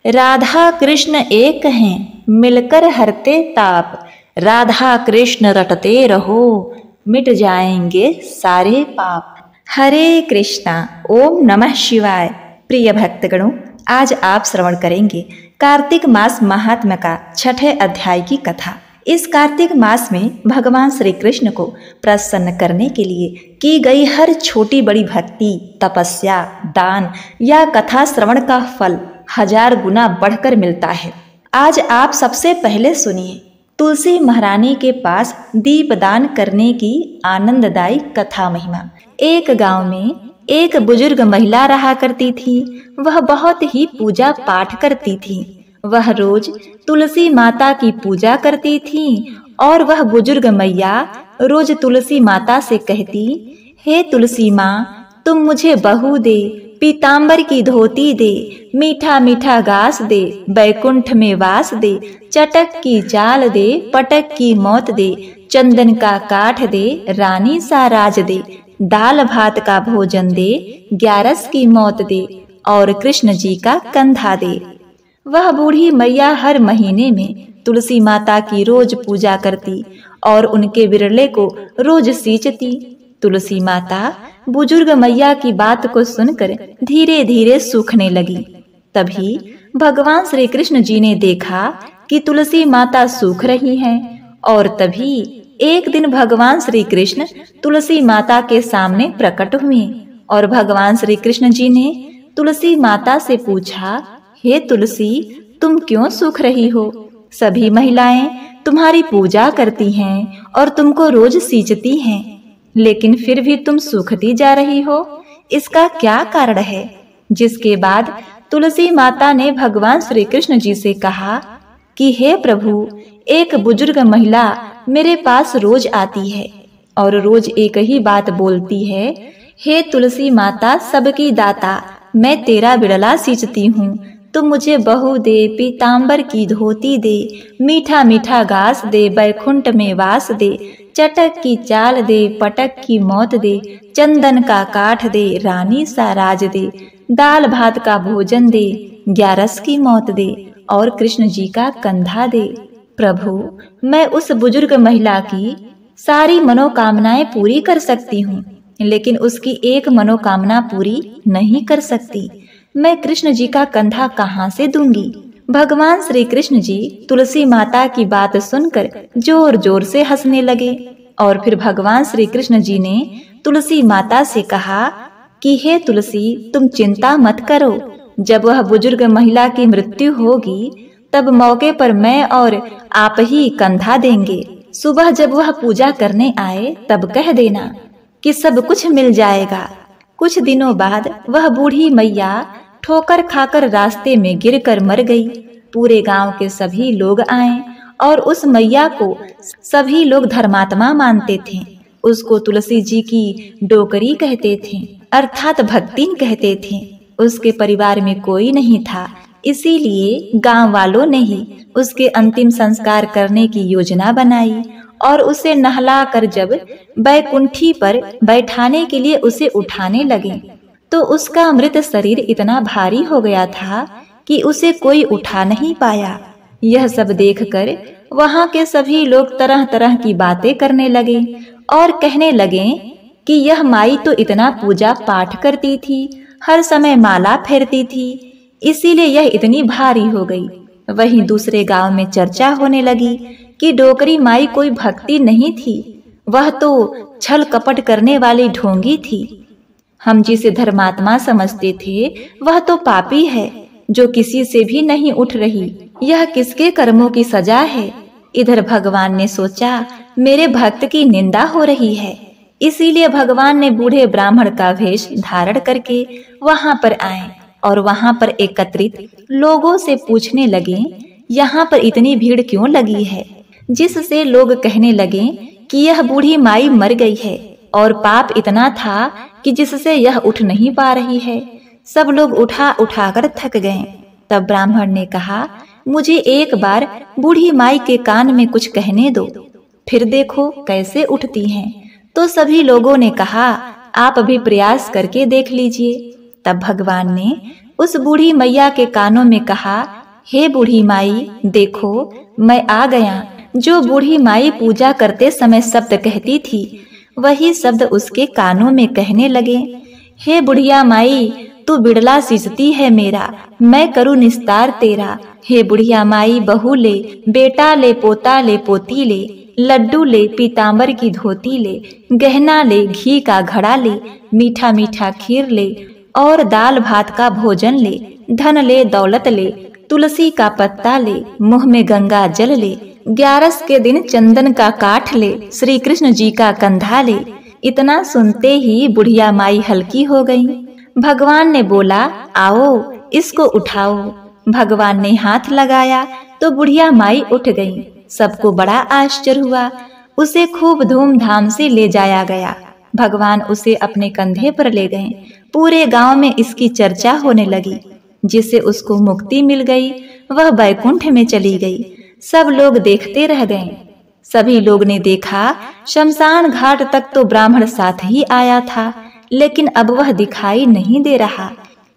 राधा कृष्ण एक हैं, मिलकर हरते ताप। राधा कृष्ण रटते रहो, मिट जाएंगे सारे पाप। हरे कृष्णा। ओम नमः शिवाय। प्रिय भक्तगणों, आज आप श्रवण करेंगे कार्तिक मास महात्म्य का 6ठे अध्याय की कथा। इस कार्तिक मास में भगवान श्री कृष्ण को प्रसन्न करने के लिए की गई हर छोटी बड़ी भक्ति, तपस्या, दान या कथा श्रवण का फल 1000 गुना बढ़कर मिलता है। आज आप सबसे पहले सुनिए तुलसी महारानी के पास दीपदान करने की आनंददायी कथा महिमा। एक गांव में एक बुजुर्ग महिला रहा करती थी। वह बहुत ही पूजा पाठ करती थी। वह रोज तुलसी माता की पूजा करती थी और वह बुजुर्ग मैया रोज तुलसी माता से कहती, हे तुलसी माँ, तुम मुझे बहू दे, पीतांबर की धोती दे, मीठा मीठा घास दे, बैकुंठ में वास दे, चटक की चाल दे, पटक की मौत दे, चंदन का काठ दे, रानी सा राज दे, दाल भात का भोजन दे, 11 की मौत दे और कृष्ण जी का कंधा दे। वह बूढ़ी मैया हर महीने में तुलसी माता की रोज पूजा करती और उनके विरले को रोज सींचती। तुलसी माता बुजुर्ग मैया की बात को सुनकर धीरे धीरे सूखने लगी। तभी भगवान श्री कृष्ण जी ने देखा कि तुलसी माता सूख रही हैं और तभी एक दिन भगवान श्री कृष्ण तुलसी माता के सामने प्रकट हुए और भगवान श्री कृष्ण जी ने तुलसी माता से पूछा, हे तुलसी, तुम क्यों सूख रही हो? सभी महिलाएं तुम्हारी पूजा करती हैं और तुमको रोज सींचती हैं, लेकिन फिर भी तुम सूखती जा रही हो। इसका क्या कारण है? जिसके बाद तुलसी माता ने भगवान श्री कृष्ण जी से कहा कि हे प्रभु, एक बुजुर्ग महिला मेरे पास रोज आती है और रोज एक ही बात बोलती है, हे तुलसी माता सबकी दाता, मैं तेरा बिड़ला सींचती हूँ, तुम मुझे बहू दे, पीतांबर की धोती दे, मीठा मीठा घास दे, बैकुंठ में वास दे, चटक की चाल दे, पटक की मौत दे, चंदन का काठ दे, रानी सा राज दे, दाल भात का भोजन दे, 11 की मौत दे और कृष्ण जी का कंधा दे। प्रभु, मैं उस बुजुर्ग महिला की सारी मनोकामनाएं पूरी कर सकती हूँ, लेकिन उसकी एक मनोकामना पूरी नहीं कर सकती। मैं कृष्ण जी का कंधा कहाँ से दूंगी? भगवान श्री कृष्ण जी तुलसी माता की बात सुनकर जोर जोर से हंसने लगे और फिर भगवान श्री कृष्ण जी ने तुलसी माता से कहा कि हे तुलसी, तुम चिंता मत करो। जब वह बुजुर्ग महिला की मृत्यु होगी तब मौके पर मैं और आप ही कंधा देंगे। सुबह जब वह पूजा करने आए तब कह देना कि सब कुछ मिल जाएगा। कुछ दिनों बाद वह बूढ़ी मैया ठोकर खाकर रास्ते में गिरकर मर गई। पूरे गांव के सभी लोग आए और उस मैया को सभी लोग धर्मात्मा मानते थे। उसको तुलसी जी की डोकरी कहते थे, अर्थात भक्तिन कहते थे। उसके परिवार में कोई नहीं था, इसीलिए गांव वालों ने ही उसके अंतिम संस्कार करने की योजना बनाई और उसे नहलाकर जब बैकुंठी पर बैठाने के लिए उसे उठाने लगे तो उसका मृत शरीर इतना भारी हो गया था कि उसे कोई उठा नहीं पाया। यह सब देखकर वहां के सभी लोग तरह तरह की बातें करने लगे और कहने लगे कि यह माई तो इतना पूजा पाठ करती थी, हर समय माला फेरती थी, इसीलिए यह इतनी भारी हो गई। वहीं दूसरे गांव में चर्चा होने लगी कि डोकरी माई कोई भक्ति नहीं थी, वह तो छल कपट करने वाली ढोंगी थी। हम जिसे धर्मात्मा समझते थे वह तो पापी है जो किसी से भी नहीं उठ रही। यह किसके कर्मों की सजा है? इधर भगवान ने सोचा मेरे भक्त की निंदा हो रही है, इसीलिए भगवान ने बूढ़े ब्राह्मण का वेश धारण करके वहां पर आए और वहां पर एकत्रित लोगों से पूछने लगे, यहाँ पर इतनी भीड़ क्यों लगी है? जिससे लोग कहने लगे कि यह बूढ़ी माई मर गई है और पाप इतना था कि जिससे यह उठ नहीं पा रही है। सब लोग उठा उठाकर थक गए। तब ब्राह्मण ने कहा, मुझे एक बार बूढ़ी माई के कान में कुछ कहने दो, फिर देखो कैसे उठती हैं। तो सभी लोगों ने कहा, आप अभी प्रयास करके देख लीजिए। तब भगवान ने उस बूढ़ी मैया के कानों में कहा, हे बूढ़ी माई, देखो मैं आ गया। जो बूढ़ी माई पूजा करते समय शब्द कहती थी, वही शब्द उसके कानों में कहने लगे, हे बुढ़िया माई, तू बिड़ला सींचती है मेरा, मैं करूँ निस्तार तेरा। हे बुढ़िया माई, बहू ले, बेटा ले, पोता ले, पोती ले, लड्डू ले, पीतांबर की धोती ले, गहना ले, घी का घड़ा ले, मीठा मीठा खीर ले, और दाल भात का भोजन ले, धन ले, दौलत ले, तुलसी का पत्ता ले, मुँह में गंगा जल ले, 11 के दिन चंदन का काठ ले, श्री कृष्ण जी का कंधा ले। इतना सुनते ही बुढ़िया माई हल्की हो गई। भगवान ने बोला, आओ इसको उठाओ। भगवान ने हाथ लगाया तो बुढ़िया माई उठ गई। सबको बड़ा आश्चर्य हुआ। उसे खूब धूमधाम से ले जाया गया। भगवान उसे अपने कंधे पर ले गए। पूरे गांव में इसकी चर्चा होने लगी। जिससे उसको मुक्ति मिल गई, वह बैकुंठ में चली गई। सब लोग देखते रह गए। सभी लोग ने देखा, शमशान घाट तक तो ब्राह्मण साथ ही आया था, लेकिन अब वह दिखाई नहीं दे रहा।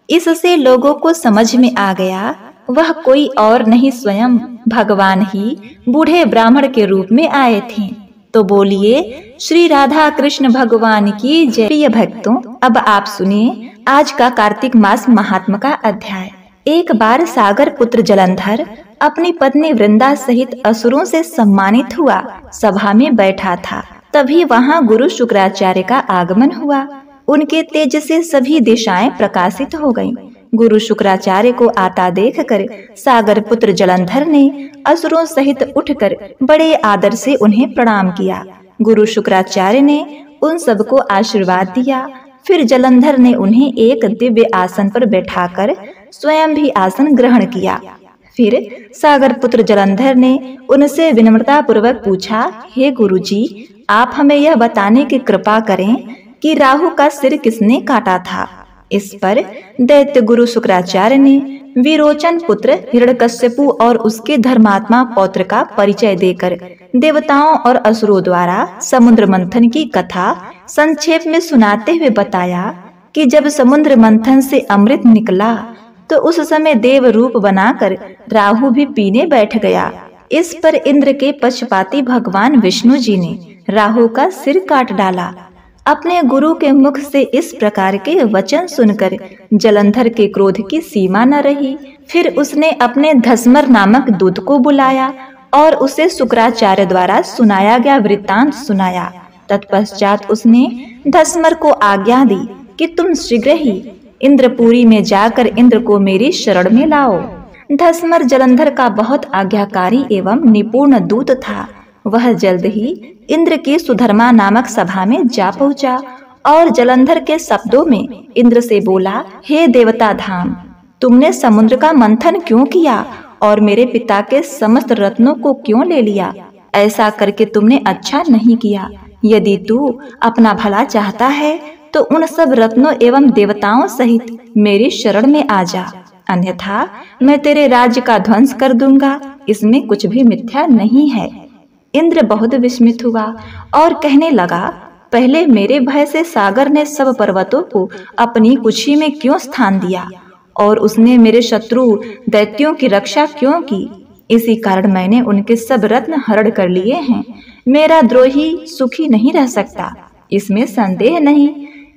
इससे लोगों को समझ में आ गया, वह कोई और नहीं, स्वयं भगवान ही बूढ़े ब्राह्मण के रूप में आए थे। तो बोलिए श्री राधा कृष्ण भगवान की जय। प्रिय भक्तों, अब आप सुनिए आज का कार्तिक मास महात्मा का अध्याय। एक बार सागर पुत्र जलंधर अपनी पत्नी वृंदा सहित असुरों से सम्मानित हुआ सभा में बैठा था। तभी वहां गुरु शुक्राचार्य का आगमन हुआ। उनके तेज से सभी दिशाएं प्रकाशित हो गईं। गुरु शुक्राचार्य को आता देखकर सागर पुत्र जलंधर ने असुरों सहित उठकर बड़े आदर से उन्हें प्रणाम किया। गुरु शुक्राचार्य ने उन सबको आशीर्वाद दिया। फिर जलंधर ने उन्हें एक दिव्य आसन पर बैठाकर स्वयं भी आसन ग्रहण किया। फिर सागर पुत्र जलंधर ने उनसे विनम्रता पूर्वक पूछा, हे गुरुजी, आप हमें यह बताने की कृपा करें कि राहु का सिर किसने काटा था। इस पर दैत्य गुरु शुक्राचार्य ने विरोचन पुत्र हिरण्यकश्यपु और उसके धर्मात्मा पौत्र का परिचय देकर देवताओं और असुरों द्वारा समुद्र मंथन की कथा संक्षेप में सुनाते हुए बताया कि जब समुद्र मंथन से अमृत निकला तो उस समय देव रूप बनाकर राहु भी पीने बैठ गया। इस पर इंद्र के पक्षपाती भगवान विष्णु जी ने राहु का सिर काट डाला। अपने गुरु के मुख से इस प्रकार के वचन सुनकर जलंधर के क्रोध की सीमा न रही। फिर उसने अपने धस्मर नामक दूत को बुलाया और उसे शुक्राचार्य द्वारा सुनाया गया वृत्तांत सुनाया। तत्पश्चात उसने धस्मर को आज्ञा दी कि तुम शीघ्र ही इंद्रपुरी में जाकर इंद्र को मेरी शरण में लाओ। धस्मर जलंधर का बहुत आज्ञाकारी एवं निपुण दूत था। वह जल्द ही इंद्र की सुधर्मा नामक सभा में जा पहुंचा और जलंधर के शब्दों में इंद्र से बोला, हे देवता धाम, तुमने समुद्र का मंथन क्यों किया और मेरे पिता के समस्त रत्नों को क्यों ले लिया? ऐसा करके तुमने अच्छा नहीं किया। यदि तू अपना भला चाहता है तो उन सब रत्नों एवं देवताओं सहित मेरी शरण में आ जा, अन्यथा मैं तेरे राज्य का ध्वंस कर दूंगा। इसमें कुछ भी मिथ्या नहीं है। इंद्र बहुत विस्मित हुआ और कहने लगा, पहले मेरे भय से सागर ने सब पर्वतों को अपनी कुक्षी में क्यों स्थान दिया और उसने मेरे शत्रु दैत्यों की रक्षा क्यों की? इसी कारण मैंने उनके सब रत्न हरण कर लिए हैं। मेरा द्रोही सुखी नहीं रह सकता, इसमें संदेह नहीं।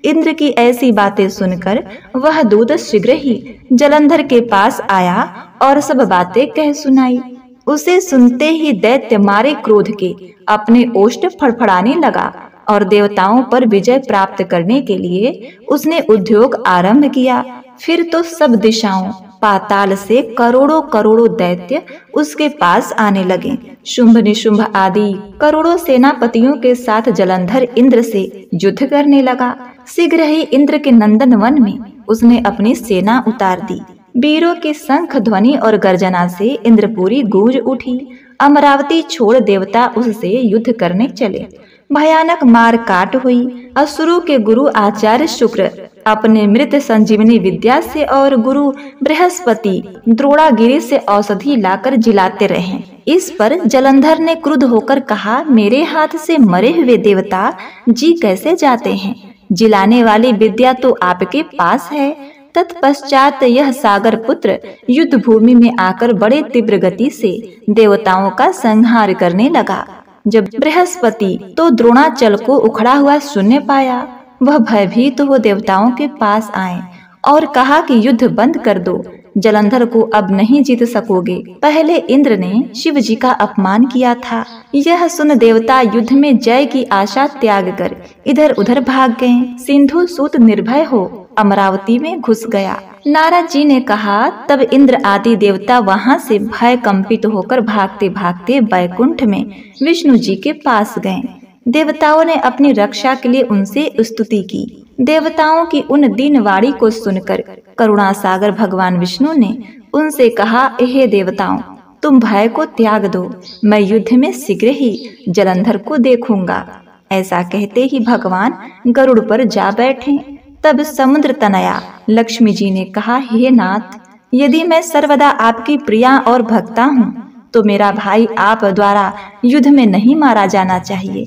इंद्र की ऐसी बातें सुनकर वह दूत शीघ्र ही जलंधर के पास आया और सब बातें कह सुनाई। उसे सुनते ही दैत्य मारे क्रोध के अपने ओष्ठ फड़फड़ाने लगा और देवताओं पर विजय प्राप्त करने के लिए उसने उद्योग आरंभ किया। फिर तो सब दिशाओं पाताल से करोड़ों करोड़ों दैत्य उसके पास आने लगे। शुंभ निशुंभ आदि करोड़ों सेनापतियों के साथ जलंधर इंद्र से युद्ध करने लगा। शीघ्र ही इंद्र के नंदन वन में उसने अपनी सेना उतार दी। वीरों की शंख ध्वनि और गर्जना से इंद्रपुरी गूंज उठी। अमरावती छोड़ देवता उससे युद्ध करने चले। भयानक मार काट हुई। असुरों के गुरु आचार्य शुक्र अपने मृत संजीवनी विद्या से और गुरु बृहस्पति द्रोणागिरी से औषधि लाकर जिलाते रहे। इस पर जलंधर ने क्रुद्ध होकर कहा, मेरे हाथ से मरे हुए देवता जी कैसे जाते हैं? जिलाने वाली विद्या तो आपके पास है, तत्पश्चात यह सागर पुत्र युद्ध भूमि में आकर बड़े तीव्र गति से देवताओं का संहार करने लगा। जब बृहस्पति तो द्रोणाचल को उखड़ा हुआ सुनने पाया, वह भयभीत हो देवताओं के पास आए और कहा कि युद्ध बंद कर दो, जलंधर को अब नहीं जीत सकोगे। पहले इंद्र ने शिव जी का अपमान किया था। यह सुन देवता युद्ध में जय की आशा त्याग कर इधर उधर भाग गए। सिंधु सूत निर्भय हो अमरावती में घुस गया। नारद जी ने कहा, तब इंद्र आदि देवता वहां से भय कंपित होकर भागते भागते बैकुंठ में विष्णु जी के पास गए। देवताओं ने अपनी रक्षा के लिए उनसे स्तुति की। देवताओं की उन दीनवाणी को सुनकर करुणा सागर भगवान विष्णु ने उनसे कहा, हे देवताओं, तुम भय को त्याग दो, मैं युद्ध में शीघ्र ही जलंधर को देखूंगा। ऐसा कहते ही भगवान गरुड़ पर जा बैठे। तब समुद्र तनया लक्ष्मी जी ने कहा, हे नाथ, यदि मैं सर्वदा आपकी प्रिया और भक्ता हूँ तो मेरा भाई आप द्वारा युद्ध में नहीं मारा जाना चाहिए।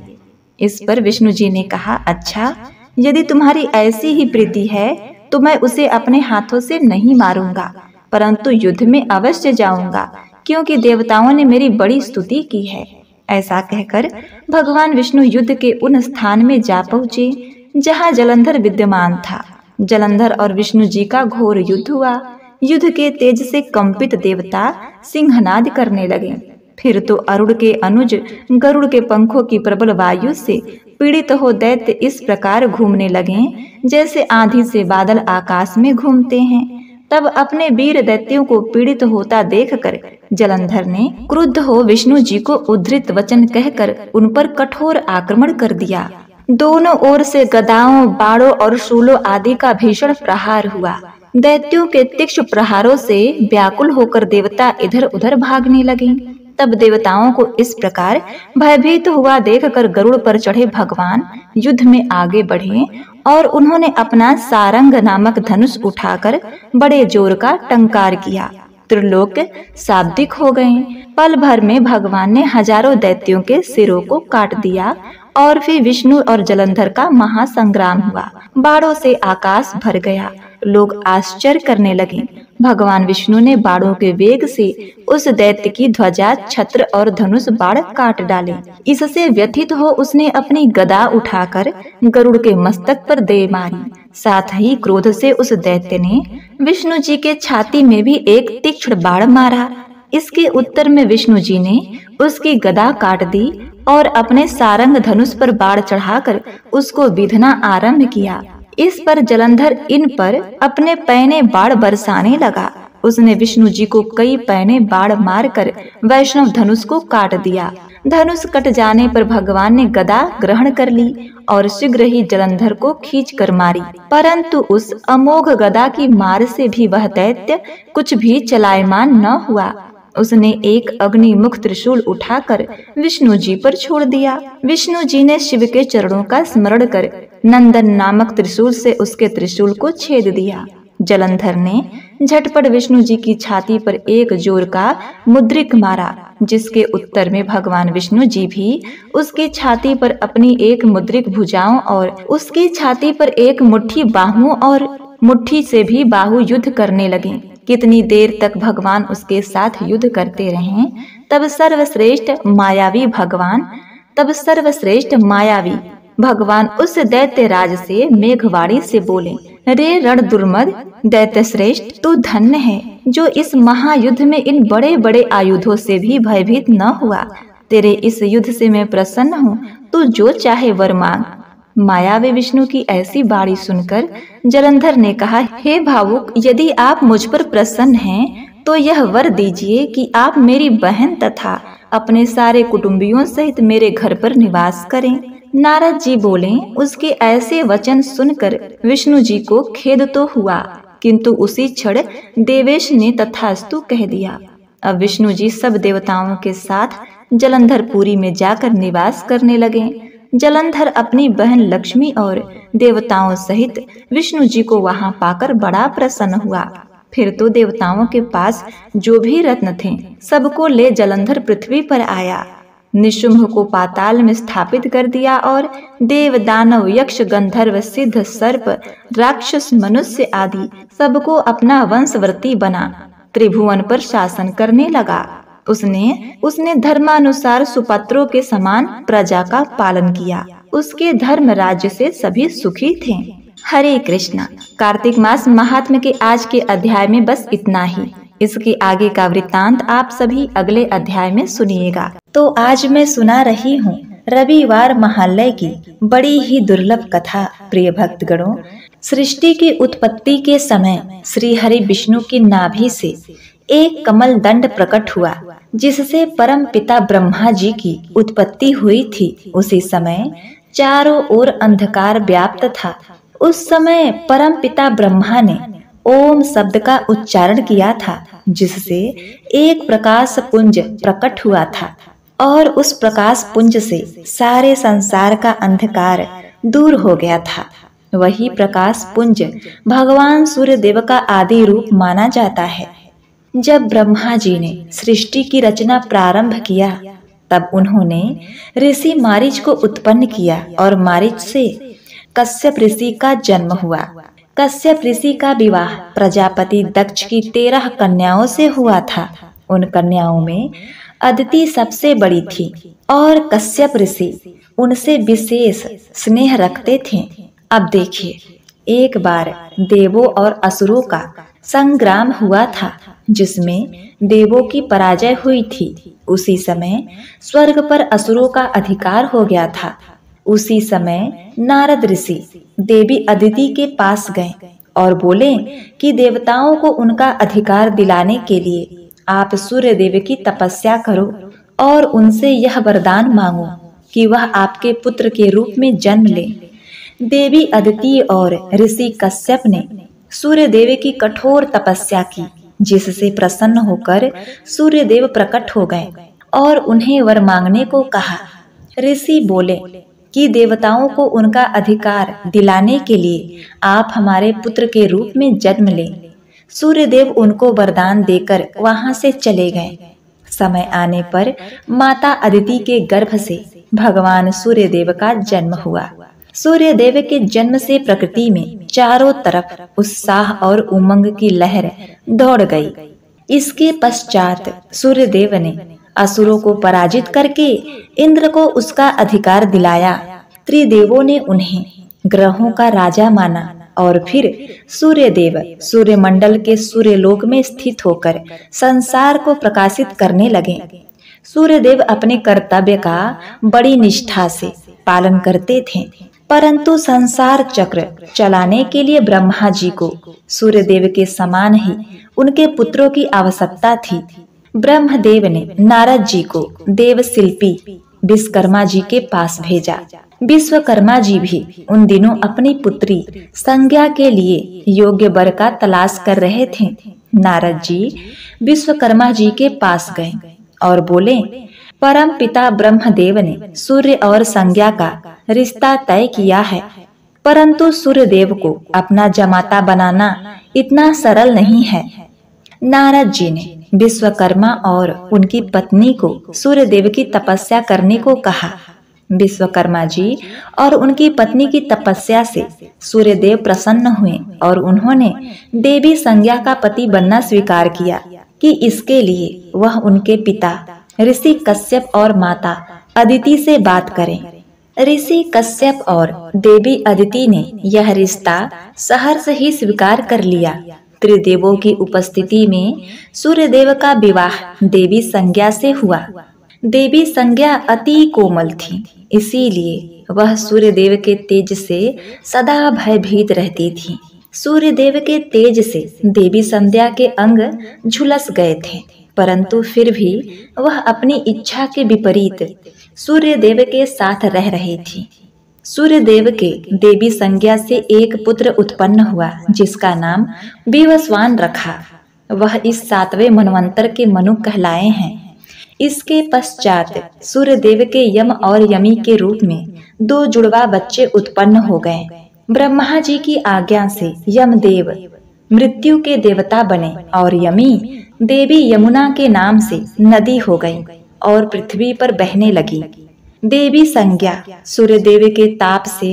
इस पर विष्णु जी ने कहा, अच्छा, यदि तुम्हारी ऐसी ही प्रीति है तो मैं उसे अपने हाथों से नहीं मारूंगा, परंतु युद्ध में अवश्य जाऊंगा, क्योंकि देवताओं ने मेरी बड़ी स्तुति की है। ऐसा कहकर भगवान विष्णु युद्ध के उन स्थान में जा पहुँचे जहाँ जलंधर विद्यमान था। जलंधर और विष्णु जी का घोर युद्ध हुआ। युद्ध के तेज से कंपित देवता सिंहनाद करने लगे। फिर तो अरुण के अनुज गरुड़ के पंखों की प्रबल वायु से पीड़ित हो दैत्य इस प्रकार घूमने लगे जैसे आंधी से बादल आकाश में घूमते हैं। तब अपने वीर दैत्यों को पीड़ित होता देखकर जलंधर ने क्रुद्ध हो विष्णु जी को उद्धृत वचन कहकर उन पर कठोर आक्रमण कर दिया। दोनों ओर से गदाओं, बाणों और शूलों आदि का भीषण प्रहार हुआ। दैत्यों के तीक्ष्ण प्रहारों से व्याकुल होकर देवता इधर उधर भागने लगे। तब देवताओं को इस प्रकार भयभीत हुआ देखकर गरुड़ पर चढ़े भगवान युद्ध में आगे बढ़े और उन्होंने अपना सारंग नामक धनुष उठाकर बड़े जोर का टंकार किया। त्रिलोक शाब्दिक हो गए। पल भर में भगवान ने हजारों दैत्यों के सिरों को काट दिया और फिर विष्णु और जलंधर का महासंग्राम हुआ। बाणों से आकाश भर गया। लोग आश्चर्य करने लगे। भगवान विष्णु ने बाणों के वेग से उस दैत्य की ध्वजा, छत्र और धनुष बाण काट डाले। इससे व्यथित हो उसने अपनी गदा उठाकर गरुड़ के मस्तक पर दे मारी। साथ ही क्रोध से उस दैत्य ने विष्णु जी के छाती में भी एक तीक्ष्ण बाण मारा। इसके उत्तर में विष्णु जी ने उसकी गदा काट दी और अपने सारंग धनुष पर बाण चढ़ाकर उसको विधना आरंभ किया। इस पर जलंधर इन पर अपने पैने बाण बरसाने लगा। उसने विष्णु जी को कई पैने बाण मारकर वैष्णव धनुष को काट दिया। धनुष कट जाने पर भगवान ने गदा ग्रहण कर ली और शीघ्र ही जलंधर को खींच कर मारी, परंतु उस अमोघ गदा की मार से भी वह दैत्य कुछ भी चलायमान न हुआ। उसने एक अग्निमुख त्रिशूल उठाकर विष्णु जी पर छोड़ दिया। विष्णु जी ने शिव के चरणों का स्मरण कर नंदन नामक त्रिशूल से उसके त्रिशूल को छेद दिया। जलंधर ने झटपट विष्णु जी की छाती पर एक जोर का मुद्रिक मारा, जिसके उत्तर में भगवान विष्णु जी भी उसकी छाती पर अपनी एक मुद्रिक भुजाओं और उसकी छाती पर एक मुट्ठी बाहुओं और मुट्ठी से भी बाहु युद्ध करने लगे। कितनी देर तक भगवान उसके साथ युद्ध करते रहे। तब सर्वश्रेष्ठ मायावी भगवान उस दैत्य राज से मेघवाणी से बोले, रे रण दुर्मद दैत्य श्रेष्ठ, तू धन्य है जो इस महायुद्ध में इन बड़े बड़े आयुधों से भी भयभीत न हुआ। तेरे इस युद्ध से मैं प्रसन्न हूँ, तू जो चाहे वर मांग। मायावी विष्णु की ऐसी बाणी सुनकर जलंधर ने कहा, हे भावुक, यदि आप मुझ पर प्रसन्न हैं तो यह वर दीजिए कि आप मेरी बहन तथा अपने सारे कुटुंबियों सहित मेरे घर पर निवास करें। नारद जी बोले, उसके ऐसे वचन सुनकर विष्णु जी को खेद तो हुआ, किंतु उसी क्षण देवेश ने तथास्तु कह दिया। अब विष्णु जी सब देवताओं के साथ जलंधरपुरी में जाकर निवास करने लगे। जलंधर अपनी बहन लक्ष्मी और देवताओं सहित विष्णु जी को वहां पाकर बड़ा प्रसन्न हुआ। फिर तो देवताओं के पास जो भी रत्न थे सबको ले जलंधर पृथ्वी पर आया। निशुंभ को पाताल में स्थापित कर दिया और देव दानव यक्ष गंधर्व सिद्ध सर्प राक्षस मनुष्य आदि सबको अपना वंशवर्ती बना त्रिभुवन पर शासन करने लगा। उसने धर्मानुसार सुपत्रों के समान प्रजा का पालन किया। उसके धर्म राज्य से सभी सुखी थे। हरे कृष्णा। कार्तिक मास महात्म्य के आज के अध्याय में बस इतना ही। इसके आगे का वृत्तांत आप सभी अगले अध्याय में सुनिएगा। तो आज मैं सुना रही हूँ रविवार महालय की बड़ी ही दुर्लभ कथा। प्रिय भक्तगणों, सृष्टि की उत्पत्ति के समय श्री हरि विष्णु की नाभि से एक कमल दंड प्रकट हुआ, जिससे परम पिता ब्रह्मा जी की उत्पत्ति हुई थी। उसी समय चारों ओर अंधकार व्याप्त था। उस समय परम पिता ब्रह्मा ने ओम शब्द का उच्चारण किया था, जिससे एक प्रकाश पुंज प्रकट हुआ था और उस प्रकाश पुंज से सारे संसार का अंधकार दूर हो गया था। वही प्रकाश पुंज भगवान सूर्य देव का आदि रूप माना जाता है। जब ब्रह्मा जी ने सृष्टि की रचना प्रारंभ किया, तब उन्होंने ऋषि मारीच को उत्पन्न किया और मारीच से कश्यप ऋषि का जन्म हुआ। कश्यप ऋषि का विवाह प्रजापति दक्ष की 13 कन्याओं से हुआ था। उन कन्याओं में अदिति सबसे बड़ी थी और कश्यप ऋषि उनसे विशेष स्नेह रखते थे। अब देखिए, एक बार देवों और असुरों का संग्राम हुआ था, जिसमें देवों की पराजय हुई थी। उसी समय स्वर्ग पर असुरों का अधिकार हो गया था। उसी समय नारद ऋषि देवी अदिति के पास गए और बोले कि देवताओं को उनका अधिकार दिलाने के लिए आप सूर्य देव की तपस्या करो और उनसे यह वरदान मांगो कि वह आपके पुत्र के रूप में जन्म ले। देवी अदिति और ऋषि कश्यप ने सूर्य देव की कठोर तपस्या की, जिससे प्रसन्न होकर सूर्य देव प्रकट हो गए और उन्हें वर मांगने को कहा। ऋषि बोले कि देवताओं को उनका अधिकार दिलाने के लिए आप हमारे पुत्र के रूप में जन्म लें। सूर्यदेव उनको वरदान देकर वहां से चले गए। समय आने पर माता अदिति के गर्भ से भगवान सूर्यदेव का जन्म हुआ। सूर्यदेव के जन्म से प्रकृति में चारों तरफ उत्साह और उमंग की लहर दौड़ गई। इसके पश्चात सूर्यदेव ने असुरों को पराजित करके इंद्र को उसका अधिकार दिलाया। त्रिदेवों ने उन्हें ग्रहों का राजा माना और फिर सूर्यदेव सूर्यमंडल के सूर्यलोक में स्थित होकर संसार को प्रकाशित करने लगे। सूर्यदेव अपने कर्तव्य का बड़ी निष्ठा से पालन करते थे, परंतु संसार चक्र चलाने के लिए ब्रह्मा जी को सूर्यदेव के समान ही उनके पुत्रों की आवश्यकता थी। ब्रह्मदेव ने नारद जी को देव शिल्पी विश्वकर्मा जी के पास भेजा। विश्वकर्मा जी भी उन दिनों अपनी पुत्री संज्ञा के लिए योग्य वर का तलाश कर रहे थे। नारद जी विश्वकर्मा जी के पास गए और बोले, परम पिता ब्रह्मदेव ने सूर्य और संज्ञा का रिश्ता तय किया है, परंतु सूर्यदेव को अपना जमाता बनाना इतना सरल नहीं है। नारद जी ने विश्वकर्मा और उनकी पत्नी को सूर्यदेव की तपस्या करने को कहा। विश्वकर्मा जी और उनकी पत्नी की तपस्या से सूर्यदेव प्रसन्न हुए और उन्होंने देवी संज्ञा का पति बनना स्वीकार किया कि इसके लिए वह उनके पिता ऋषि कश्यप और माता अदिति से बात करें। ऋषि कश्यप और देवी अदिति ने यह रिश्ता सहर्ष ही स्वीकार कर लिया। त्रिदेवों की उपस्थिति में सूर्यदेव का विवाह देवी संज्ञा से हुआ। देवी संज्ञा अति कोमल थी, इसीलिए वह सूर्यदेव के तेज से सदा भयभीत रहती थी। सूर्यदेव के तेज से देवी संध्या के अंग झुलस गए थे, परंतु फिर भी वह अपनी इच्छा के विपरीत सूर्यदेव के साथ रह रही थी। सूर्यदेव के देवी संज्ञा से एक पुत्र उत्पन्न हुआ, जिसका नाम विवस्वान रखा। वह इस 7वें मनवंतर के मनु कहलाए हैं। इसके पश्चात सूर्यदेव के यम और यमी के रूप में 2 जुड़वा बच्चे उत्पन्न हो गए। ब्रह्मा जी की आज्ञा से यमदेव मृत्यु के देवता बने और यमी देवी यमुना के नाम से नदी हो गई। और पृथ्वी पर बहने लगी। देवी संज्ञा सूर्यदेव के ताप से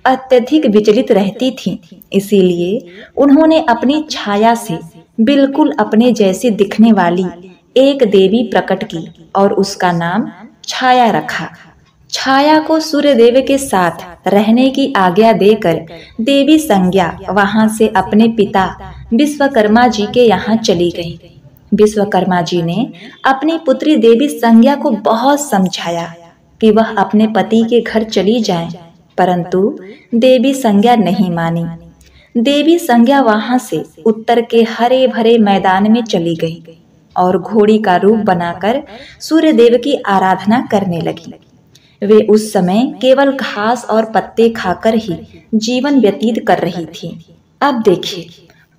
अत्यधिक विचलित रहती थीं, इसीलिए उन्होंने अपनी छाया से बिल्कुल अपने जैसी दिखने वाली एक देवी प्रकट की और उसका नाम छाया रखा। छाया को सूर्यदेव के साथ रहने की आज्ञा देकर देवी संज्ञा वहां से अपने पिता विश्वकर्मा जी के यहाँ चली गई। विश्वकर्मा जी ने अपनी पुत्री देवी संज्ञा को बहुत समझाया कि वह अपने पति के घर चली जाए, परंतु देवी संज्ञा नहीं मानी। देवी संज्ञा वहां से उत्तर के हरे भरे मैदान में चली गई और घोड़ी का रूप बनाकर सूर्यदेव की आराधना करने लगी। वे उस समय केवल घास और पत्ते खाकर ही जीवन व्यतीत कर रही थी। अब देखिए,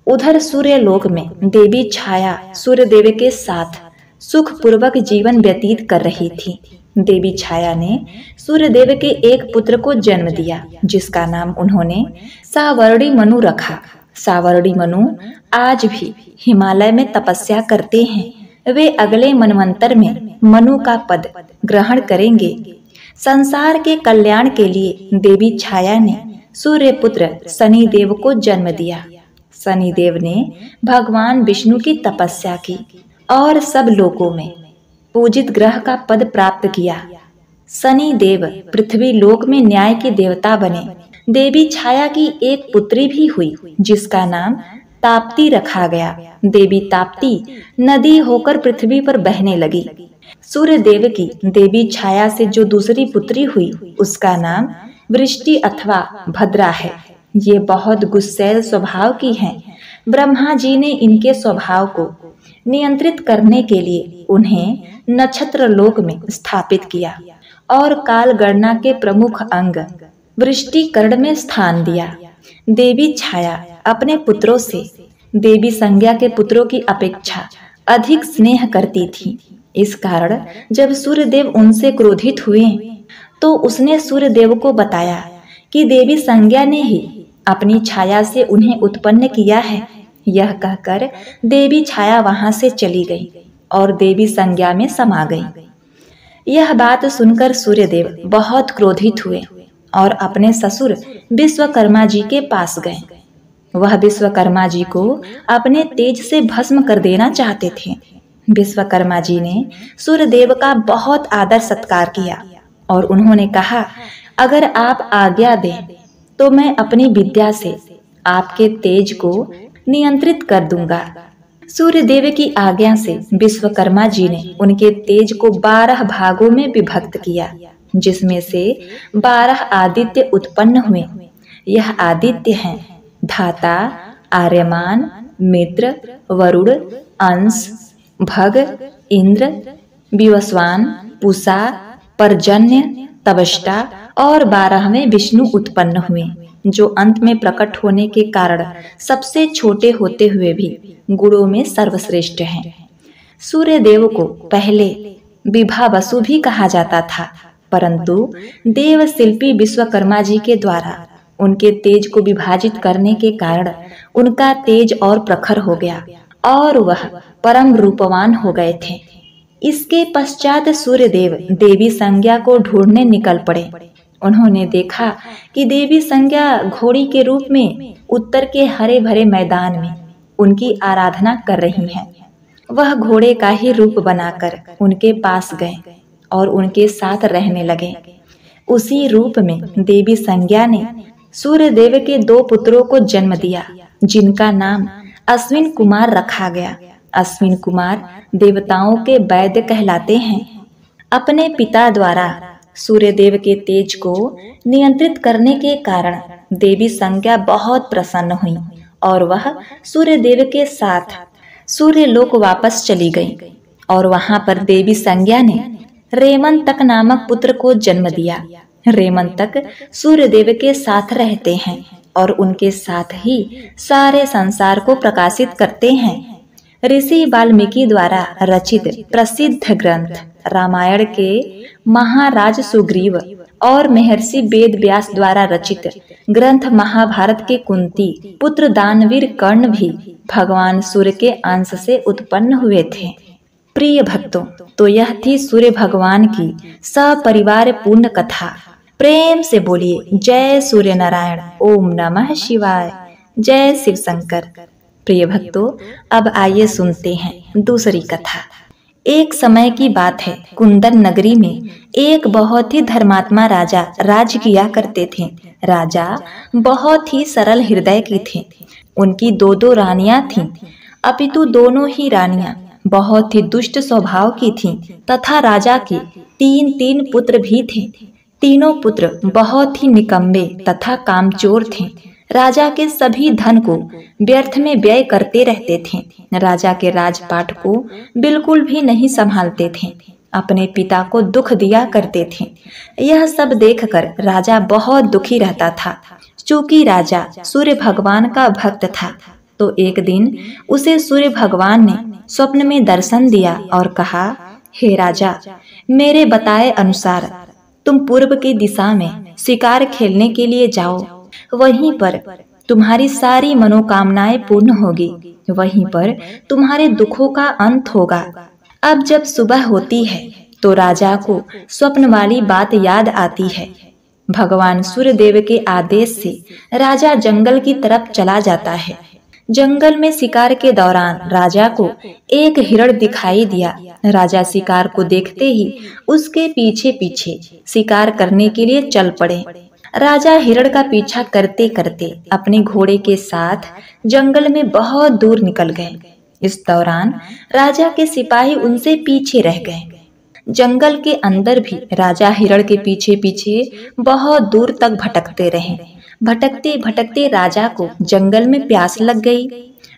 उधर सूर्यलोक में देवी छाया सूर्यदेव के साथ सुखपूर्वक जीवन व्यतीत कर रही थी। देवी छाया ने सूर्यदेव के एक पुत्र को जन्म दिया, जिसका नाम उन्होंने सावर्णी मनु रखा। सावर्णी मनु आज भी हिमालय में तपस्या करते हैं। वे अगले मनवंतर में मनु का पद ग्रहण करेंगे। संसार के कल्याण के लिए देवी छाया ने सूर्य पुत्र शनिदेव को जन्म दिया। शनिदेव ने भगवान विष्णु की तपस्या की और सब लोकों में पूजित ग्रह का पद प्राप्त किया। शनिदेव पृथ्वी लोक में न्याय के देवता बने। देवी छाया की एक पुत्री भी हुई, जिसका नाम ताप्ती रखा गया। देवी ताप्ती नदी होकर पृथ्वी पर बहने लगी। सूर्यदेव की देवी छाया से जो दूसरी पुत्री हुई, उसका नाम वृष्टि अथवा भद्रा है। ये बहुत गुस्सैल स्वभाव की हैं। ब्रह्मा जी ने इनके स्वभाव को नियंत्रित करने के लिए उन्हें नक्षत्र लोक में स्थापित किया और काल गणना के प्रमुख अंग वृष्टि कर्ण में स्थान दिया। देवी छाया अपने पुत्रों से देवी संज्ञा के पुत्रों की अपेक्षा अधिक स्नेह करती थी। इस कारण जब सूर्यदेव उनसे क्रोधित हुए तो उसने सूर्यदेव को बताया कि देवी संज्ञा ने ही अपनी छाया से उन्हें उत्पन्न किया है। यह कहकर देवी छाया वहां से चली गई और देवी संज्ञा में समा गई। यह बात सुनकर सूर्यदेव बहुत क्रोधित हुए और अपने ससुर विश्वकर्मा जी के पास गए। वह विश्वकर्मा जी को अपने तेज से भस्म कर देना चाहते थे। विश्वकर्मा जी ने सूर्यदेव का बहुत आदर सत्कार किया और उन्होंने कहा, अगर आप आज्ञा दें तो मैं अपनी विद्या से आपके तेज को नियंत्रित कर दूंगा। सूर्यदेव की आज्ञा से विश्वकर्मा जी ने उनके तेज को 12 भागों में विभक्त किया, जिसमें से 12 आदित्य उत्पन्न हुए। यह आदित्य हैं धाता, आर्यमान, मित्र, वरुण, अंश, भग, इंद्र, विवस्वान, पूषा, पर्जन्य, तवष्टा और 12वें विष्णु उत्पन्न हुए, जो अंत में प्रकट होने के कारण सबसे छोटे होते हुए भी गुणों में सर्वश्रेष्ठ हैं। सूर्यदेव को पहले विभावसु भी कहा जाता था, परंतु देव शिल्पी विश्वकर्मा जी के द्वारा उनके तेज को विभाजित करने के कारण उनका तेज और प्रखर हो गया और वह परम रूपवान हो गए थे। इसके पश्चात सूर्यदेव देवी संज्ञा को ढूंढने निकल पड़े। उन्होंने देखा कि देवी संज्ञा घोड़ी के रूप में उत्तर के हरे भरे मैदान में उनकी आराधना कर रही हैं। वह घोड़े का ही रूप बनाकर उनके पास गए और उनके साथ रहने लगे। उसी रूप में देवी संज्ञा ने सूर्यदेव के 2 पुत्रों को जन्म दिया, जिनका नाम अश्विन कुमार रखा गया। अश्विन कुमार देवताओं के वैद्य कहलाते हैं। अपने पिता द्वारा सूर्यदेव के तेज को नियंत्रित करने के कारण देवी संज्ञा बहुत प्रसन्न हुई और वह सूर्यदेव के साथ सूर्यलोक वापस चली गई और वहां पर देवी संज्ञा ने रेमंतक नामक पुत्र को जन्म दिया। रेमंतक सूर्यदेव के साथ रहते हैं और उनके साथ ही सारे संसार को प्रकाशित करते हैं। ऋषि वाल्मीकि द्वारा रचित प्रसिद्ध ग्रंथ रामायण के महाराज सुग्रीव और महर्षि वेद व्यास द्वारा रचित ग्रंथ महाभारत के कुंती पुत्र दानवीर कर्ण भी भगवान सूर्य के अंश से उत्पन्न हुए थे। प्रिय भक्तों, तो यह थी सूर्य भगवान की सपरिवार पूर्ण कथा। प्रेम से बोलिए जय सूर्य नारायण, ओम नमः शिवाय, जय शिव शंकर। प्रिय भक्तों, अब आइए सुनते हैं दूसरी कथा। एक समय की बात है, कुंदन नगरी में एक बहुत ही धर्मात्मा राजा राज किया करते थे। राजा बहुत ही सरल हृदय के थे। उनकी दो रानियां थीं, अपितु दोनों ही रानियां बहुत ही दुष्ट स्वभाव की थीं तथा राजा के तीन पुत्र भी थे। तीनों पुत्र बहुत ही निकम्मे तथा कामचोर थे। राजा के सभी धन को व्यर्थ में व्यय करते रहते थे। राजा के राजपाट को बिल्कुल भी नहीं संभालते थे। अपने पिता को दुख दिया करते थे। यह सब देखकर राजा बहुत दुखी रहता था। चूंकि राजा सूर्य भगवान का भक्त था, तो एक दिन उसे सूर्य भगवान ने स्वप्न में दर्शन दिया और कहा, हे राजा, मेरे बताए अनुसार तुम पूर्व की दिशा में शिकार खेलने के लिए जाओ। वहीं पर तुम्हारी सारी मनोकामनाएं पूर्ण होगी। वहीं पर तुम्हारे दुखों का अंत होगा। अब जब सुबह होती है तो राजा को स्वप्न वाली बात याद आती है। भगवान सूर्यदेव के आदेश से राजा जंगल की तरफ चला जाता है। जंगल में शिकार के दौरान राजा को एक हिरण दिखाई दिया। राजा शिकार को देखते ही उसके पीछे पीछे शिकार करने के लिए चल पड़े। राजा हिरण का पीछा करते करते अपने घोड़े के साथ जंगल में बहुत दूर निकल गए। इस दौरान राजा के सिपाही उनसे पीछे रह गए। जंगल के अंदर भी राजा हिरण के पीछे पीछे बहुत दूर तक भटकते रहे। भटकते भटकते राजा को जंगल में प्यास लग गई।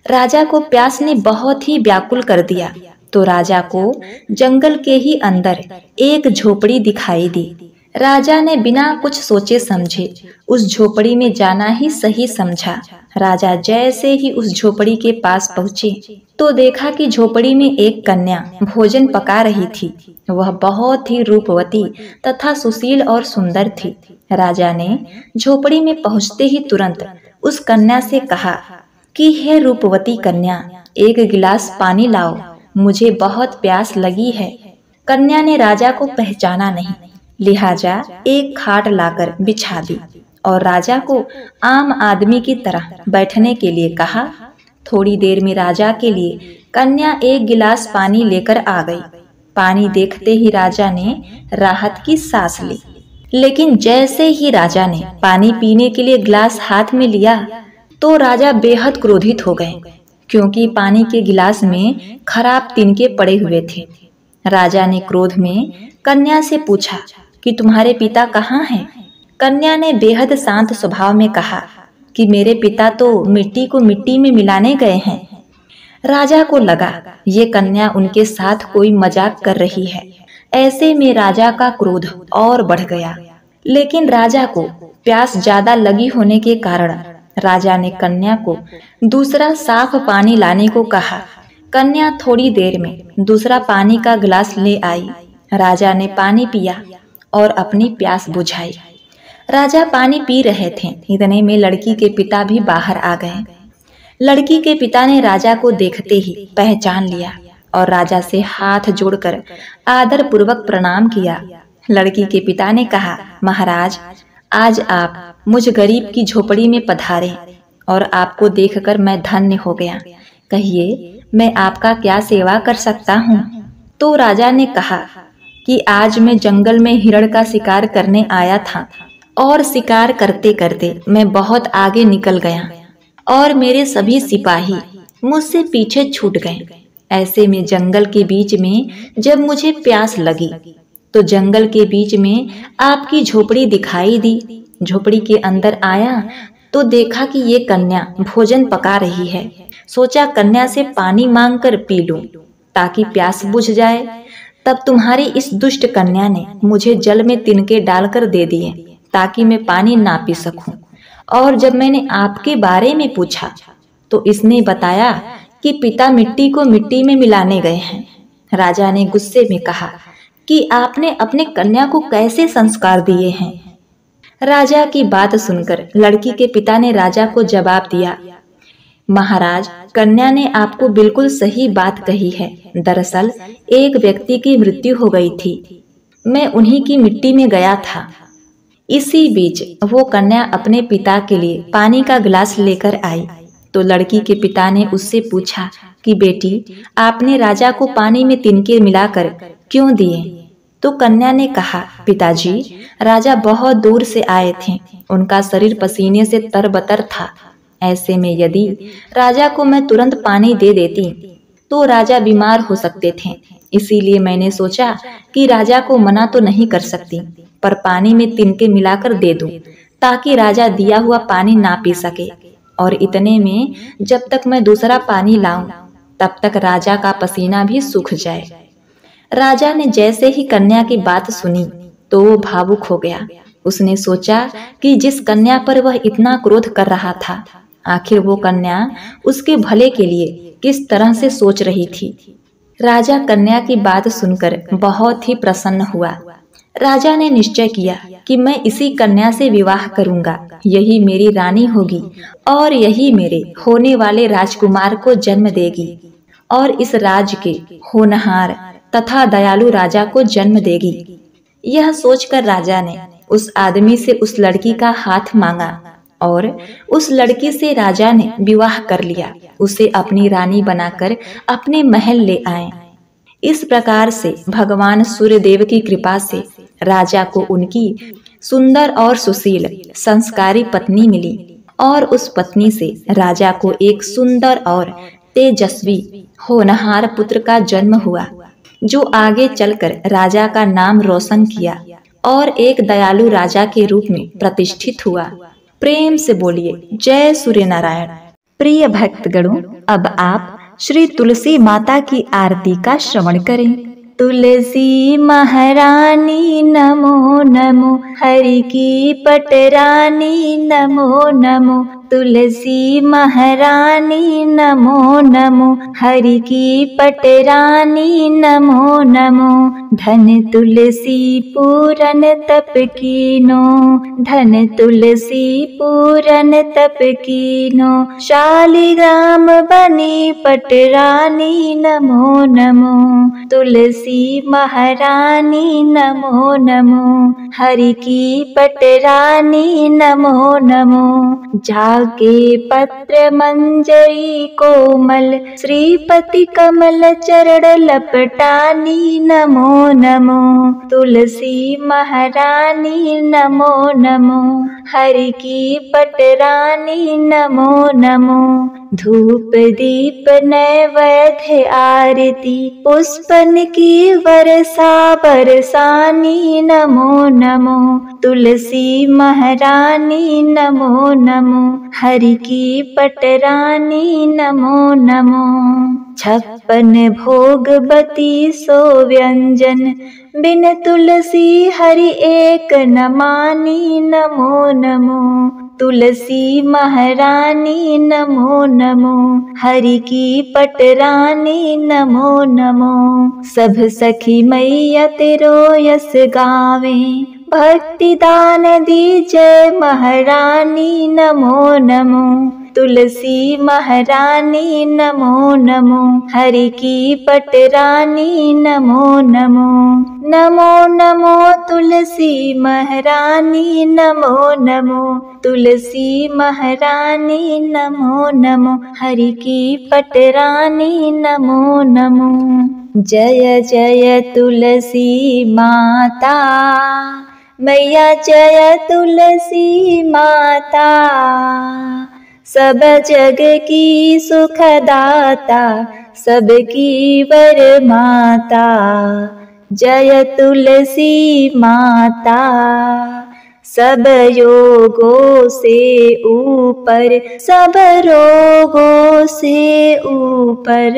राजा को प्यास ने बहुत ही व्याकुल कर दिया, तो राजा को जंगल के ही अंदर एक झोपड़ी दिखाई दी। राजा ने बिना कुछ सोचे समझे उस झोपड़ी में जाना ही सही समझा। राजा जैसे ही उस झोपड़ी के पास पहुँचे तो देखा कि झोपड़ी में एक कन्या भोजन पका रही थी। वह बहुत ही रूपवती तथा सुशील और सुंदर थी। राजा ने झोपड़ी में पहुँचते ही तुरंत उस कन्या से कहा कि हे रूपवती कन्या, एक गिलास पानी लाओ, मुझे बहुत प्यास लगी है। कन्या ने राजा को पहचाना नहीं, लिहाजा एक खाट लाकर बिछा दी और राजा को आम आदमी की तरह बैठने के लिए कहा। थोड़ी देर में राजा के लिए कन्या एक गिलास पानी लेकर आ गई। पानी देखते ही राजा ने राहत की सांस ली। लेकिन जैसे ही राजा ने पानी पीने के लिए गिलास हाथ में लिया तो राजा बेहद क्रोधित हो गए, क्योंकि पानी के गिलास में खराब तिनके पड़े हुए थे। राजा ने क्रोध में कन्या से पूछा कि तुम्हारे पिता कहाँ हैं? कन्या ने बेहद शांत स्वभाव में कहा कि मेरे पिता तो मिट्टी को मिट्टी में मिलाने गए हैं। राजा को लगा ये कन्या उनके साथ कोई मजाक कर रही है। ऐसे में राजा का क्रोध और बढ़ गया। लेकिन राजा को प्यास ज्यादा लगी होने के कारण राजा ने कन्या को दूसरा साफ पानी लाने को कहा। कन्या थोड़ी देर में दूसरा पानी का गिलास ले आई। राजा ने पानी पिया और अपनी प्यास बुझाई। राजा पानी पी रहे थे, इतने में लड़की के पिता भी बाहर आ गए। लड़की के पिता ने राजा को देखते ही पहचान लिया और राजा से हाथ जोड़कर आदर पूर्वक प्रणाम किया। लड़की के पिता ने कहा, महाराज, आज आप मुझ गरीब की झोपड़ी में पधारे और आपको देखकर मैं धन्य हो गया। कहिए, मैं आपका क्या सेवा कर सकता हूँ? तो राजा ने कहा कि आज मैं जंगल में हिरण का शिकार करने आया था और शिकार करते करते मैं बहुत आगे निकल गया और मेरे सभी सिपाही मुझसे पीछे छूट गए। ऐसे में जंगल के बीच में जब मुझे प्यास लगी तो जंगल के बीच में आपकी झोपड़ी दिखाई दी। झोपड़ी के अंदर आया तो देखा कि ये कन्या भोजन पका रही है। सोचा कन्या से पानी मांगकर पी लूं ताकि प्यास बुझ जाए। तब तुम्हारी इस दुष्ट कन्या ने मुझे जल में तिनके डालकर दे दिए ताकि मैं पानी ना पी सकूं। और जब मैंने आपके बारे में पूछा तो इसने बताया कि पिता मिट्टी को मिट्टी में मिलाने गए हैं। राजा ने गुस्से में कहा कि आपने अपने कन्या को कैसे संस्कार दिए हैं। राजा की बात सुनकर लड़की के पिता ने राजा को जवाब दिया महाराज, कन्या ने आपको बिल्कुल सही बात कही है। दरअसल एक व्यक्ति की मृत्यु हो गई थी। मैं उन्हीं की मिट्टी में गया था। इसी बीच वो कन्या अपने पिता के लिए पानी का गिलास लेकर आई तो लड़की के पिता ने उससे पूछा कि बेटी, आपने राजा को पानी में तिनके मिलाकर क्यों दिए? तो कन्या ने कहा, पिताजी, राजा बहुत दूर से आए थे, उनका शरीर पसीने से तरबतर था। ऐसे में यदि राजा को मैं तुरंत पानी दे देती तो राजा बीमार हो सकते थे। इसीलिए मैंने सोचा कि राजा को मना तो नहीं कर सकती, पर पानी में तिनके मिलाकर दे दूं ताकि राजा दिया हुआ पानी ना पी सके। और इतने में जब तक मैं दूसरा पानी लाऊं तब तक राजा का पसीना भी सूख जाए। राजा ने जैसे ही कन्या की बात सुनी तो वो भावुक हो गया। उसने सोचा कि जिस कन्या पर वह इतना क्रोध कर रहा था, आखिर वो कन्या उसके भले के लिए किस तरह से सोच रही थी। राजा कन्या की बात सुनकर बहुत ही प्रसन्न हुआ। राजा ने निश्चय किया कि मैं इसी कन्या से विवाह करूंगा, यही मेरी रानी होगी और यही मेरे होने वाले राजकुमार को जन्म देगी और इस राज्य के होनहार तथा दयालु राजा को जन्म देगी। यह सोचकर राजा ने उस आदमी से उस लड़की का हाथ मांगा और उस लड़की से राजा ने विवाह कर लिया। उसे अपनी रानी बनाकर अपने महल ले आए। इस प्रकार से भगवान सूर्यदेव की कृपा से राजा को उनकी सुंदर और सुशील संस्कारी पत्नी मिली और उस पत्नी से राजा को एक सुंदर और तेजस्वी होनहार पुत्र का जन्म हुआ, जो आगे चलकर राजा का नाम रोशन किया और एक दयालु राजा के रूप में प्रतिष्ठित हुआ। प्रेम से बोलिए जय सूर्य नारायण। प्रिय भक्तगणों, अब आप श्री तुलसी माता की आरती का श्रवण करें। तुलसी महारानी नमो नमो, हरि की पटरानी नमो नमो। तुलसी महारानी नमो नमो, हरि की पटरानी नमो नमो। धन तुलसी पूरन तप कीनो, धन तुलसी पूरन तप कीनो। शालिग्राम बनी पटरानी नमो नमो। तुलसी महारानी नमो नमो, हरि की पटरानी नमो नमो। जाके पत्र मंजरी कोमल, श्रीपति कमल चरण लपटानी नमो नमो। तुलसी महारानी नमो नमो, हरि की पटरानी नमो नमो। धूप दीप नैवेद्य आरती, पुष्पन की वर्षा बरसानी नमो नमो। तुलसी महारानी नमो नमो, हरि की पटरानी नमो नमो। 56 भोग बती सो व्यंजन, बिन तुलसी हरि एक न मानी नमो नमो। तुलसी महारानी नमो नमो, हरि की पटरानी नमो नमो। सब सखी मैया तेरो यस गावे, भक्ति दान दी जय महारानी नमो नमो। तुलसी महारानी नमो नमो, हरि की पटरानी नमो नमो। नमो नमो तुलसी महारानी नमो नमो। तुलसी महारानी नमो नमो, हरि की पटरानी नमो नमो। जय जय तुलसी माता, मैया जय तुलसी माता। सब जग की सुखदाता, सबकी वर माता। जय तुलसी माता। सब योगों से ऊपर, सब रोगों से ऊपर,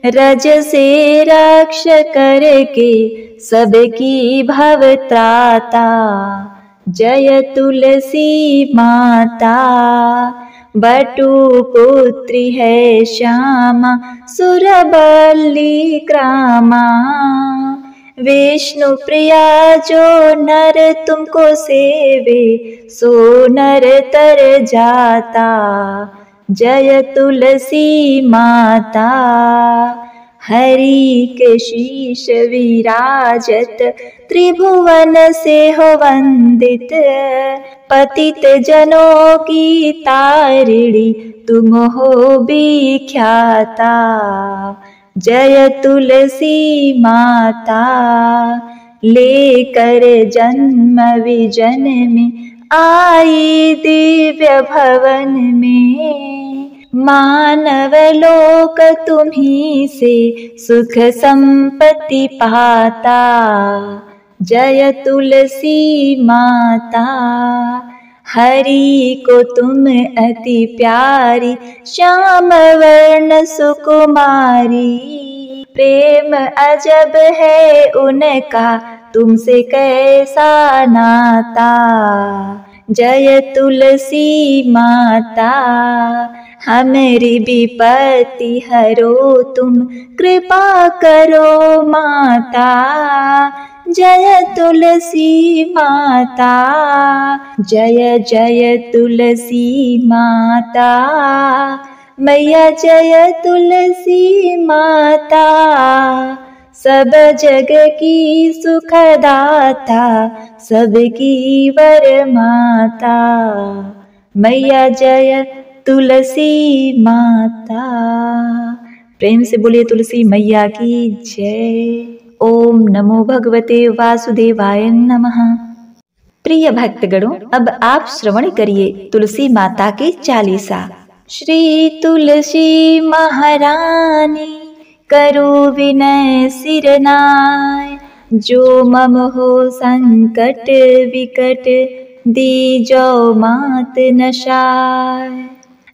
रज से रक्ष करके सबकी भव त्राता। जय तुलसी माता। बटु पुत्री है श्यामा, सुरबली ग्रामा। विष्णु प्रिया जो नर तुमको सेवे, सो नर तर जाता। जय तुलसी माता। हरि के शीश विराजत त्रिभुवन से हो वंदित, पतित जनों की तारिणी तुम हो विख्याता। जय तुलसी माता। लेकर जन्म विजन में आई दिव्य भवन में, मानव लोक तुम्हीं से सुख संपत्ति पाता। जय तुलसी माता। हरि को तुम अति प्यारी, श्याम वर्ण सुकुमारी, प्रेम अजब है उनका तुमसे कैसा नाता। जय तुलसी माता। हमारी विपत्ति हरो तुम, कृपा करो माता। जय तुलसी माता। जय जय तुलसी माता। मैया जय तुलसी माता। सब जग की सुखदाता, सबकी वर माता। मैया जय तुलसी माता। प्रेम से बोलिए तुलसी मैया की जय। ओम नमो भगवते वासुदेवाय नमः। प्रिय भक्तगणों, अब आप श्रवण करिए तुलसी माता के चालीसा। श्री तुलसी महारानी करो विनय सिर नाय, जो मम हो संकट विकट दीजो मात नशाय।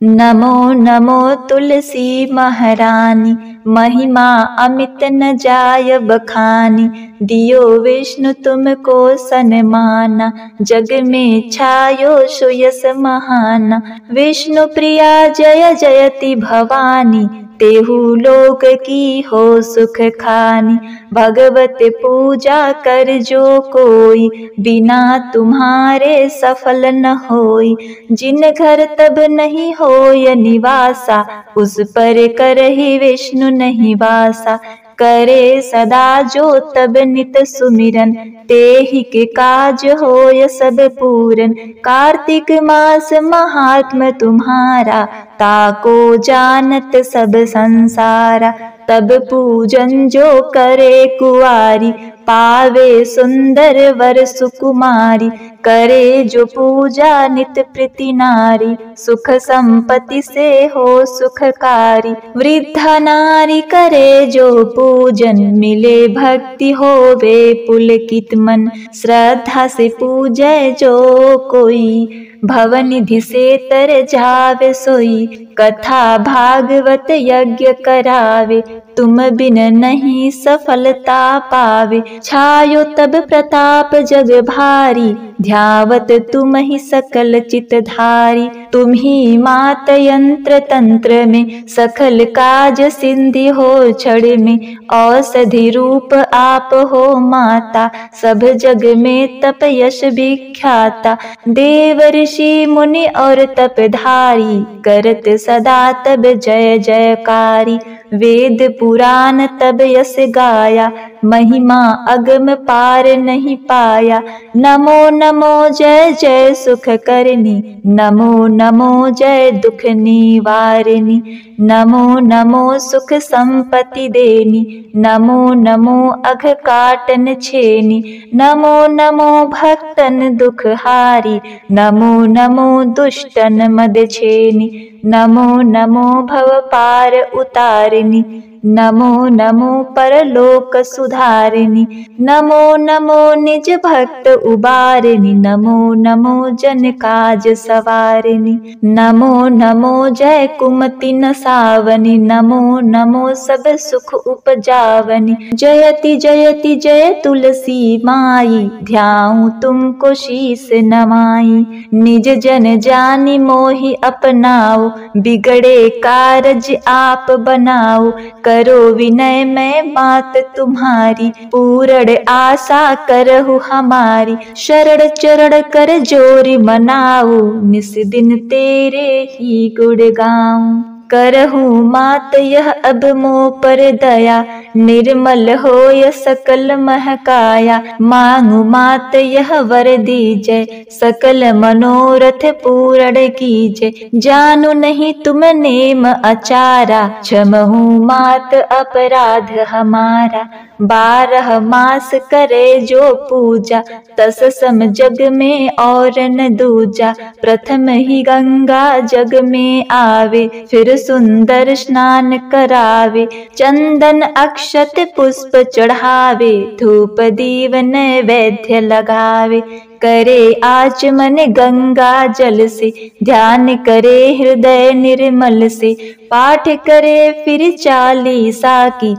नमो नमो तुलसी महारानी, महिमा अमित न जाय बखानी। दियो विष्णु तुमको सन्माना, जग में छायो सुयस महाना। विष्णु प्रिया जय जयति भवानी, तेहु लोक की हो सुख खानी। भगवत पूजा कर जो कोई, बिना तुम्हारे सफल न होई। जिन घर तब नहीं होय निवासा, उस पर करहि विष्णु नहीं वासा। करे सदा जो तब नित सुमिरन, तेहि के काज होय सब पूरन। कार्तिक मास महात्म तुम्हारा, ताको जानत सब संसारा। तब पूजन जो करे कुआरी, पावे सुंदर वर सुकुमारी। करे जो पूजा नित प्रीति नारी, सुख संपत्ति से हो सुखकारी। वृद्धा नारी करे जो पूजन, मिले भक्ति होवे पुलकित मन। श्रद्धा से पूजय जो कोई, भवनिधि से तर जावे सोई। कथा भागवत यज्ञ करावे, तुम बिन नहीं सफलता पावे। छायो तब प्रताप जग भारी, ध्यावत तुम ही सकल चित धारी। तुम ही मात यंत्र तंत्र में, सकल काज सिद्धि हो क्षण में। औषधि रूप आप हो माता, सब जग में तप यश विख्याता। देव ऋषि मुनि और तपधारी, करत सदा तब जय जयकारी। वेद पुराण तब यश गाया, महिमा अगम पार नहीं पाया। नमो नमो जय जय सुख करनी, नमो नमो जय दुख निवारिणी। नमो नमो सुख संपत्ति देनी, नमो नमो अघ काटन छेनी। नमो नमो भक्तन दुख हारी, नमो नमो दुष्टन मद छेनी। नमो नमो भव पार उतारिणी, नमो नमो परलोक सुधारिणी। नमो नमो निज भक्त उबारिणी, नमो नमो जन काज सवारिणी। नमो नमो जय कुमति नसावनी, नमो नमो सब सुख उपजावनी। जयति जयति जय तुलसी माई, ध्याऊं तुमको शीस नमाई। निज जन जानि मोहि अपनाओ, बिगड़े कारज आप बनाओ। करो विनय मैं मात तुम्हारी, पूर्ण आशा करहु हमारी। शरण चरण कर जोरी मनाऊ, निस दिन तेरे ही गुण गाऊं। करहु मात यह अब मोह पर दया, निर्मल होय सकल महकाया। मांगु मात यह वर दीजै, सकल मनोरथ पूर्ण कीजै। जानू नहीं तुम नेम अचारा, क्षमहु मात अपराध हमारा। 12 मास करे जो पूजा, तस सम जग में और न दूजा। प्रथम ही गंगा जग में आवे, फिर सुंदर स्नान करावे। चंदन अक्षत पुष्प चढ़ावे, धूप दीप नैवेद्य लगावे। करे आचमन गंगा जल से, ध्यान करे हृदय निर्मल से। पाठ करे फिर चालीसा की,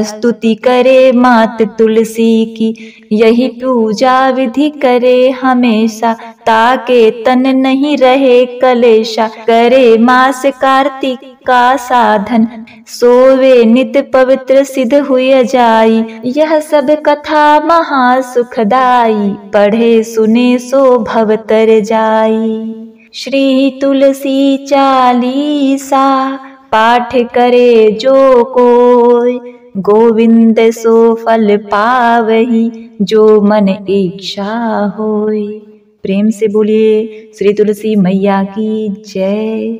स्तुति करे मात तुलसी की। यही पूजा विधि करे हमेशा, ताके तन नहीं रहे कलेशा। करे मास कार्तिक का साधन, सोवे नित पवित्र सिद्ध हुई जाई। यह सब कथा महा सुखदाई, पढ़े सुने सो भव तर जाई। श्री तुलसी चालीसा, पाठ करे जो कोय। गोविंद सो फल पावही, जो मन इच्छा होय। प्रेम से बोलिए श्री तुलसी मैया की जय।